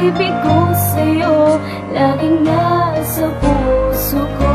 pag-ibig ko sa'yo laging nasa puso ko.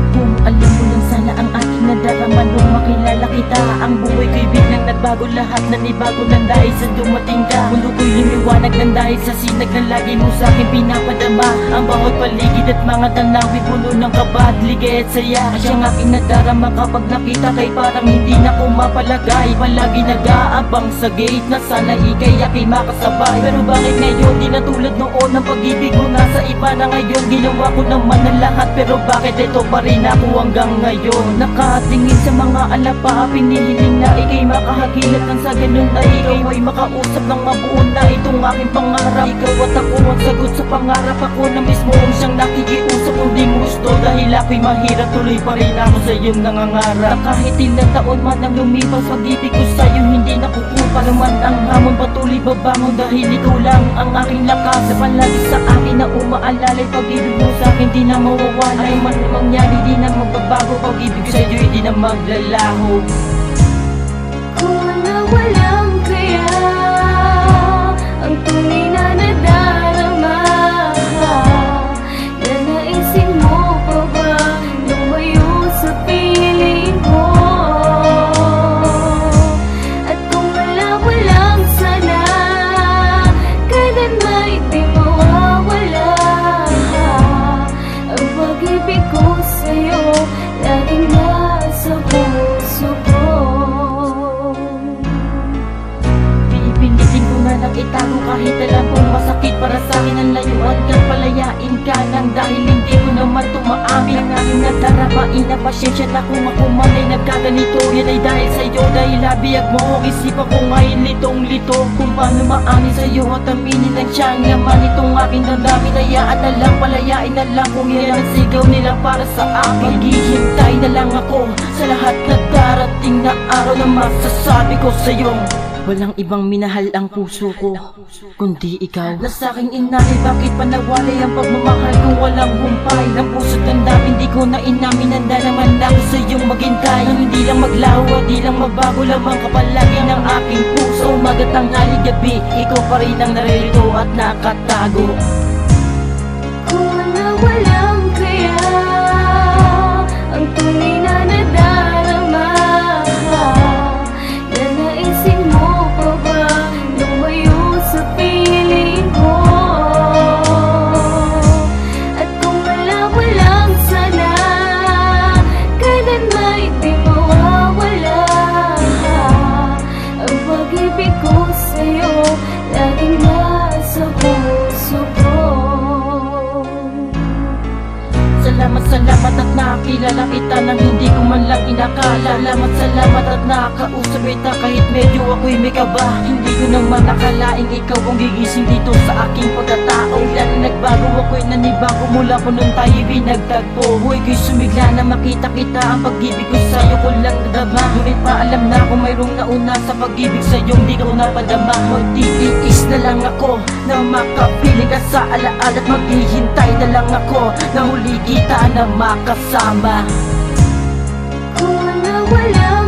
Kung alam mo lang sana ang aking nadarama nung makilala kita, ang buhay ko'y biglang nagbago, lahat na nibago ng dahil sa dumating ka. Mundo ko'y lumiwanag ng dahil sa sinag na lagi mo sa'kin pinapadama. Ang bawat paligid at mga tanawi puno ng kaba at ligay at saya. Siyang aking nadarama kapag nakita kay parang hindi na ko mapalagay. Palagi nag-aabang sa gate na sana ikay aking makasabay. Pero bakit ngayon di na tulad noon, ang pag-ibig mo nasa iba na ngayon. Ginawa ko naman ang lahat pero bakit ito pa rin ako hanggang ngayon? Nakatingin sa mga alapa, pinihiling na ikay makahagilat nang sa ganun ay ikaw ay makausap ng mabuo na itong aking pangarap. Ikaw at ako ang sagot sa pangarap, ako na mismo ang siyang nakikiusap kung di mo gusto. Dahil ako'y mahirap, tuloy pa rin ako sa iyong nangangarap. Na kahit ilang taon man ang lumipas, pag-ibig ko sa'yo hindi nakukupa naman ang hamon, patuloy babangon dahil ikaw lang ang aking lakas. Sa palagi sa akin na umaalalay, pag-ibig mo sa'kin di na mawawala. Ay man mangyari di na magbabago, pag-ibig sa'yo hindi na maglalaho. Kung nawalang kaya ang tunay na nadarama, nanaisin mo pa ba lumayo sa piling ko? At kung walang sana, kailan may di mawawala ang pag-ibig ko sa'yo laging nasa puso ko. Pipinditin ko na lang itago kahit alam kong masakit para sa'kin ang layuan kang palayain ka nang dahil hindi ko naman tumaamin ang aking nadaramain na pasyensya na kung ako man ay nagkaganito. Yan ay dahil sa'yo, dahil labiyag mo ang isipan ko ngayon litong-lito kung paano maamin sa'yo at aminin ang siyang naman itong aking damdamin. Hayaan na lang, palayain na lang kung yan ang sigaw nila para sa akin. Maghihintay na lang ako sa lahat na darating na araw na masasabi ko sa'yo walang ibang minahal ang puso ko kundi ikaw. Na sa'king inalay, bakit pa nawalay ang pagmamahal kung walang humpay ng puso't damdamin? Di ko na inamin, handa naman ako sa iyong maghintay. Nang hindi lang maglaho at di lang magbago, lamang ka palagi ng aking puso. Umaga, tanghali, gabi, ikaw pa rin ang naririto at nakatago. Kung nawalang kaya ang tunay na nadarama, nanaisin mo pa ba lumayo sa piling ko? At kung walang sana, kailan may di mawawala ang pag-ibig ko sa'yo laging nasa puso ko. Salamat at nakakilala kita nang hindi ko man lang inakala. Salamat at nakakausap kita kahit medyo ako'y may kaba. Hindi ko naman nakalaing ikaw ang gigising dito sa aking pagkatao. Ilan na nagbago, ako'y nanibago mula po nung tayo binagtagpo. Huwag ko'y sumigla na makita kita, ang pag-ibig ko sa'yo ko lang nadama. Ngunit paalam na kung mayroong nauna sa pag-ibig sa'yo hindi ko napadama. Magtitiis na lang ako na makapiling ka sa alaala at maghihintay na lang ako na huli kita na makasama. Kung nawala